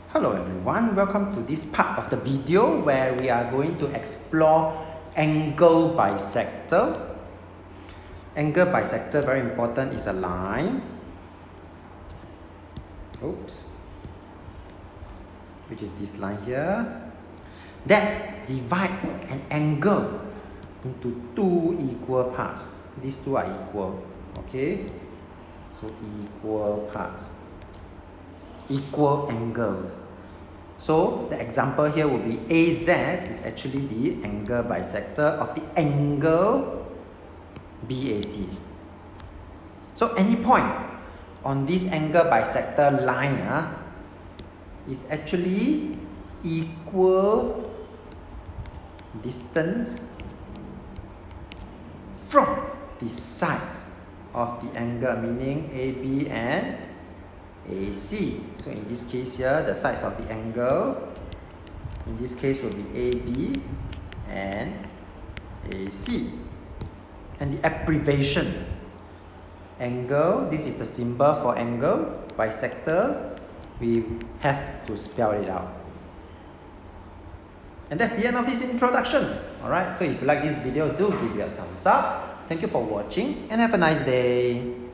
Hello everyone, welcome to this part of the video where we are going to explore angle bisector. Angle bisector, very important, is a line, which is this line here, that divides an angle into two equal parts. These two are equal, okay? So equal parts, equal angle. So the example here will be AZ is actually the angle bisector of the angle BAC. So any point on this angle bisector line is actually equal distance from the sides of the angle, meaning AB and AC. So in this case here, the sides of the angle, in this case will be AB and AC. And the abbreviation, angle, this is the symbol for angle bisector, we have to spell it out. And that's the end of this introduction. Alright, so if you like this video, do give it a thumbs up. Thank you for watching and have a nice day.